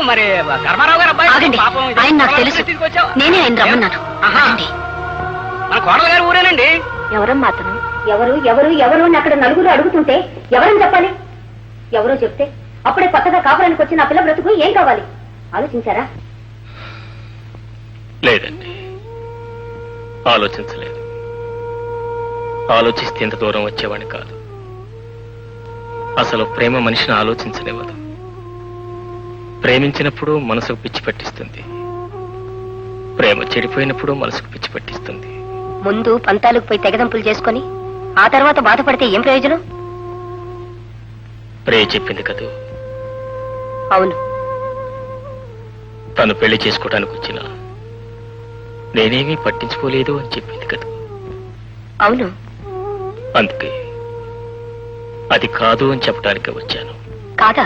మరి కర్మారావు గారు అబ్బాయి ఆగండి. పాపం ఆయన నాకు తెలుసు. తీసుకొచ్చావు. నేనే ఆయన రమ్మన్నాను. ఆహా. ఆగండి. మన కోడలు గారు ఊరేనండి. ఎవరమ్మా అతను? ఎవరు ఎవరు ఎవరు అని అక్కడ నలుగురు అడుగుతుంటే ఎవరని చెప్పాలి? ఎవరో చెప్తే అప్పుడే కొత్తగా కాపురానికి వచ్చిన ఆ పిల్ల బ్రతుకు ఏం కావాలి ఆలోచించారా? లేదండి, ఆలోచించలేదు. ఆలోచిస్తే ఇంత దూరం వచ్చేవాడిని కాదు. అసలు ప్రేమ మనిషిని ఆలోచించనివ్వదు. ప్రేమించినప్పుడు మనసుకు పిచ్చి పట్టిస్తుంది, ప్రేమ చెడిపోయినప్పుడు మనసుకు పిచ్చి పట్టిస్తుంది. ముందు పంతాలకు పోయి తెగదంపులు చేసుకొని ఆ తర్వాత బాధపడితే ఏం ప్రయోజనం? ప్రేయ చెప్పింది కదూ, అవును. తను పెళ్లి చేసుకోవడానికి వచ్చిన నేనేమీ పట్టించుకోలేదు అని చెప్పింది కదా. అవును. అందుకే అది కాదు అని చెప్పడానికే వచ్చాను. కాదా?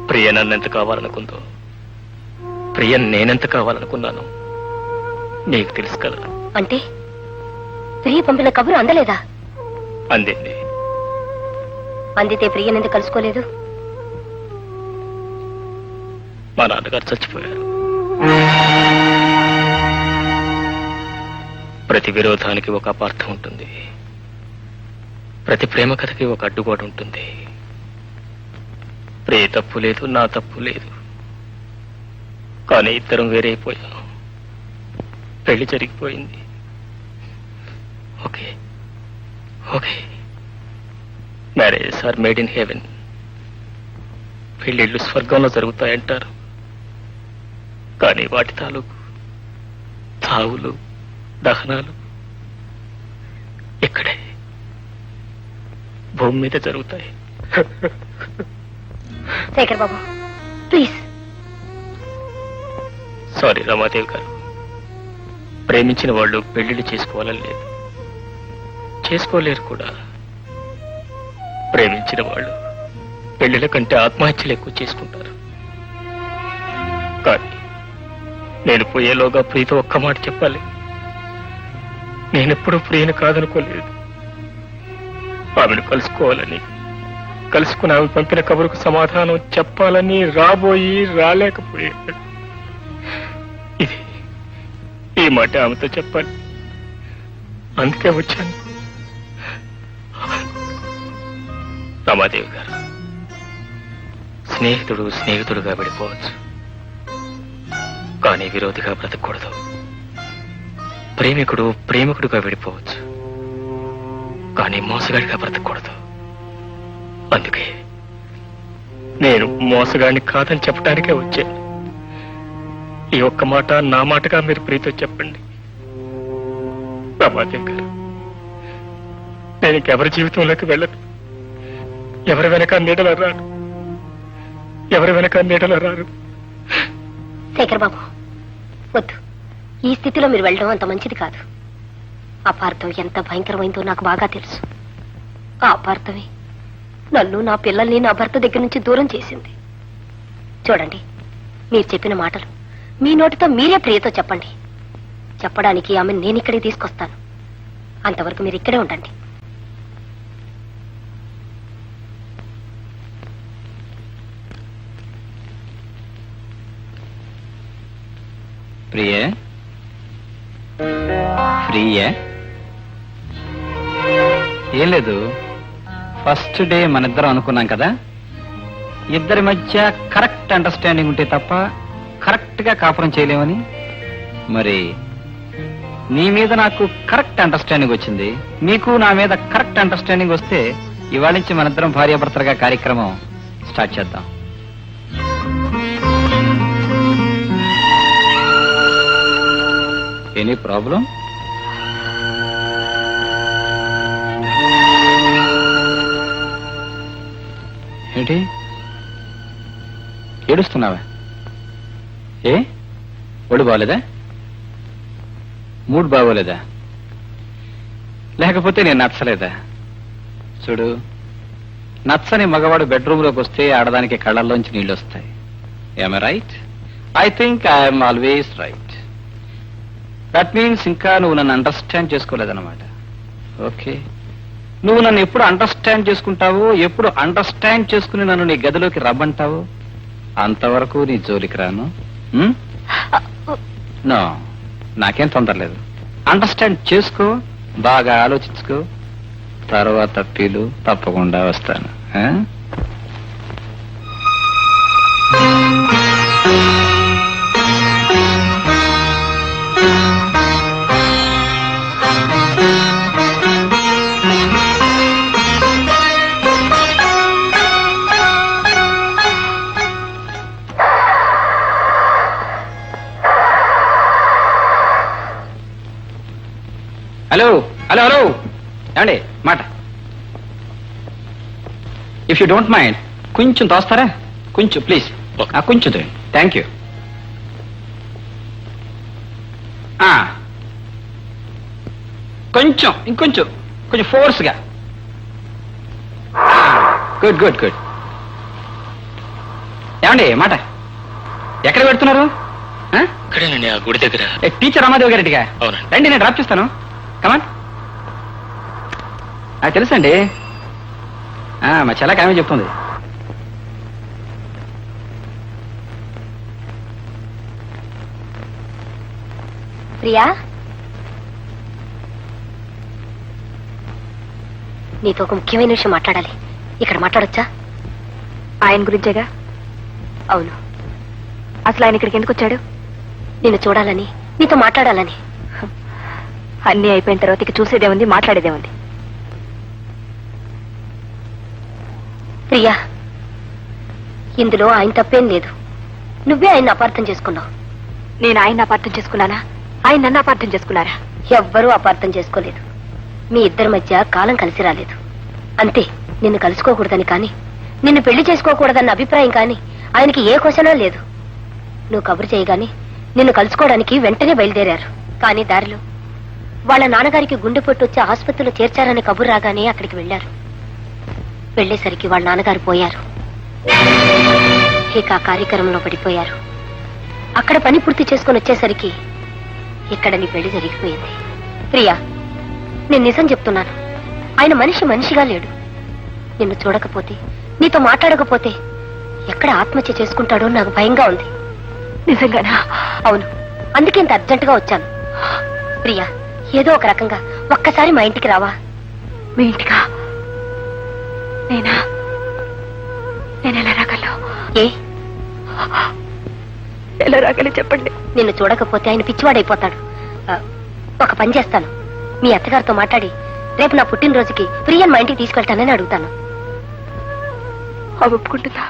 ప్రియ నన్నెంత కావాలనుకుందో, ప్రియ నేనెంత కావాలనుకున్నాను నీకు తెలుసు కదా. అంటే ప్రియ పంపిన కబురు అందలేదా? అందింది. అందితే ప్రియనెందుకు కలుసుకోలేదు? మా నాన్నగారు చచ్చిపోయారు. ప్రతి విరోధానికి ఒక అపార్థం ఉంటుంది, ప్రతి ప్రేమ కథకి ఒక అడ్డుగోడ ఉంటుంది. ప్రియ తప్పు లేదు, నా తప్పు లేదు, కానీ ఇద్దరం వేరైపోయాం. పెళ్లి జరిగిపోయింది. Okay okay, marriages are made in heaven. పెళ్లిళ్ళు స్వర్గంలో జరుగుతాయంటారు, కానీ వాటి తాలూకు చావులు దహనాలు ఇక్కడే భూమి మీద జరుగుతాయి. శేఖర్ బాబు ప్లీజ్. సారీ రమాదేవి గారు, ప్రేమించిన వాళ్ళు పెళ్లిళ్ళు చేసుకోవాలని లేదు, చేసుకోలేరు కూడా. ప్రేమించిన వాళ్ళు పెళ్లిళ్ళ కంటే ఆత్మహత్యలు ఎక్కువ చేసుకుంటారు. కానీ నేను పోయేలోగా ప్రియతో ఒక్క మాట చెప్పాలి. నేనెప్పుడూ ప్రియను కాదనుకోలేదు. ఆమెను కలుసుకోవాలని, కలుసుకుని ఆమె పంపిన కబురుకు సమాధానం చెప్పాలని రాబోయి రాలేకపోయాడు. ఇది ఈ మాట ఆమెతో చెప్పాలి, అందుకే వచ్చాను. రమాదేవి గారు, స్నేహితుడు స్నేహితుడుగా విడిపోవచ్చు, కానీ విరోధిగా బ్రతకూడదు. ప్రేమికుడు ప్రేమికుడుగా విడిపోవచ్చు, కానీ మోసగాడిగా బ్రతకూడదు. అందుకే నేను మోసగాడిని కాదని చెప్పడానికే వచ్చాను. ఈ ఒక్క మాట నా మాటగా మీరు ప్రీతో చెప్పండి. రమాదేవి గారు, నేను ఇంకెవరి జీవితంలోకి వెళ్ళను. ఎవరి వెనక నీడలు రాను, ఎవరి వెనక నీడలు రారు. శేఖర్ బాబు వద్దు, ఈ స్థితిలో మీరు వెళ్ళడం అంత మంచిది కాదు. అపార్థం ఎంత భయంకరమైందో నాకు బాగా తెలుసు. ఆ అపార్థమే నన్ను, నా పిల్లల్ని నా భర్త దగ్గర నుంచి దూరం చేసింది. చూడండి, మీరు చెప్పిన మాటలు మీ నోటితో మీరే ప్రియతో చెప్పండి. చెప్పడానికి ఆమె నేను ఇక్కడికి తీసుకొస్తాను. అంతవరకు మీరు ఇక్కడే ఉండండి. ప్రియే, ప్రియే, ఏం లేదు. ఫస్ట్ డే మనిద్దరం అనుకున్నాం కదా, ఇద్దరి మధ్య కరెక్ట్ అండర్స్టాండింగ్ ఉంటే తప్ప కరెక్ట్ గా కాపురం చేయలేమని. మరి నీ మీద నాకు కరెక్ట్ అండర్స్టాండింగ్ వచ్చింది, నీకు నా మీద కరెక్ట్ అండర్స్టాండింగ్ వస్తే ఇవాళ నుంచి మనిద్దరం భార్యాభర్తలుగా కార్యక్రమం స్టార్ట్ చేద్దాం. Any problem? ఏంటి ఏడుస్తున్నావా? ఏ ఒళ్ళు బాగోలేదా? మూడ్ బాగోలేదా? లేకపోతే నేను నచ్చలేదా? చూడు, నచ్చని మగవాడు బెడ్రూమ్లోకి వస్తే ఆడదానికి కళ్ళల్లోంచి నీళ్ళు వస్తాయి. Am I right? I think I am always right. That means ఇంకా నువ్వు నన్ను అండర్స్టాండ్ చేసుకోలేదన్నమాట. ఓకే, నువ్వు నన్ను ఎప్పుడు అండర్స్టాండ్ చేసుకుంటావో, ఎప్పుడు అండర్స్టాండ్ చేసుకుని నన్ను నీ గదిలోకి రమ్మంటావో అంతవరకు నీ జోలికి రాను. నో, నాకేం తొందర లేదు. అండర్స్టాండ్ చేసుకో, బాగా ఆలోచించుకో, తర్వాత పిలు, తప్పకుండా వస్తాను. ఆ? హలో హలో హలో, ఏమండి మాట. ఇఫ్ యూ డోంట్ మైండ్ కొంచెం తోస్తారా? కొంచెం ప్లీజ్, కొంచెం థ్యాంక్ యూ. కొంచెం ఇంకొంచెం, కొంచెం ఫోర్స్గా. Good good good. ఏమండి మాట, ఎక్కడ పెడుతున్నారు? ఇక్కడేనండి, ఆ గుడి దగ్గర. టీచర్ రామాదేవి గారెడ్డిగా? అవునండి. రండి, నేను డ్రాప్ చేస్తాను. కమాన్. నాకు తెలుసండి, మా చెల్ల కామే చెప్తుంది. ప్రియా, నీతో ఒక ముఖ్యమైన విషయం మాట్లాడాలి. ఇక్కడ మాట్లాడొచ్చా? ఆయన గురించేగా? అవును. అసలు ఆయన ఇక్కడికి ఎందుకు వచ్చాడు? నిన్ను చూడాలని, నీతో మాట్లాడాలని. అన్నీ అయిపోయిన తర్వాత ఇక చూసేదే ఉంది, మాట్లాడేదే ఉంది. ప్రియా, ఇందులో ఆయన తప్పేం లేదు. నువ్వే ఆయన అపార్థం చేసుకున్నావు. నేను ఆయన అపార్థం చేసుకున్నానా? ఆయన నన్ను అపార్థం చేసుకున్నారా? ఎవ్వరూ అపార్థం చేసుకోలేదు. మీ ఇద్దరి మధ్య కాలం కలిసి రాలేదు అంతే. నిన్ను కలుసుకోకూడదని కానీ, నిన్ను పెళ్లి చేసుకోకూడదన్న అభిప్రాయం కానీ ఆయనకి ఏ క్వశ్చనా లేదు. నువ్వు కబురు చేయగాని నిన్ను కలుసుకోవడానికి వెంటనే బయలుదేరారు. కానీ దారిలో వాళ్ళ నాన్నగారికి గుండెపోటు వచ్చి ఆసుపత్రిలో చేర్చారని కబురు రాగానే అక్కడికి వెళ్లారు. వెళ్లేసరికి వాళ్ళ నాన్నగారు పోయారు. ఇక ఆ కార్యక్రమంలో పడిపోయారు. అక్కడ పని పూర్తి చేసుకుని వచ్చేసరికి ఇక్కడ నీ పెళ్లి జరిగిపోయింది. ప్రియా, నేను నిజం చెప్తున్నాను. ఆయన మనిషిగా లేడు. నిన్ను చూడకపోతే, నీతో మాట్లాడకపోతే ఎక్కడ ఆత్మహత్య చేసుకుంటాడో నాకు భయంగా ఉంది. నిజంగానా? అవును. అందుకే ఇంత అర్జెంటుగా వచ్చాను. ప్రియా, ఏదో ఒక రకంగా ఒక్కసారి మా ఇంటికి రావా? మీ ఇంటికా? నేనా? నేను ఎలా రాగలను? ఏ ఎలా రాగలను చెప్పండి. నిన్ను చూడకపోతే ఆయన పిచ్చివాడైపోతాడు. ఒక పని చేస్తాను, మీ అత్తగారితో మాట్లాడి రేపు నా పుట్టినరోజుకి ప్రియన్ మా ఇంటికి తీసుకెళ్తానని అడుగుతాను. ఒప్పుకుంటుందా?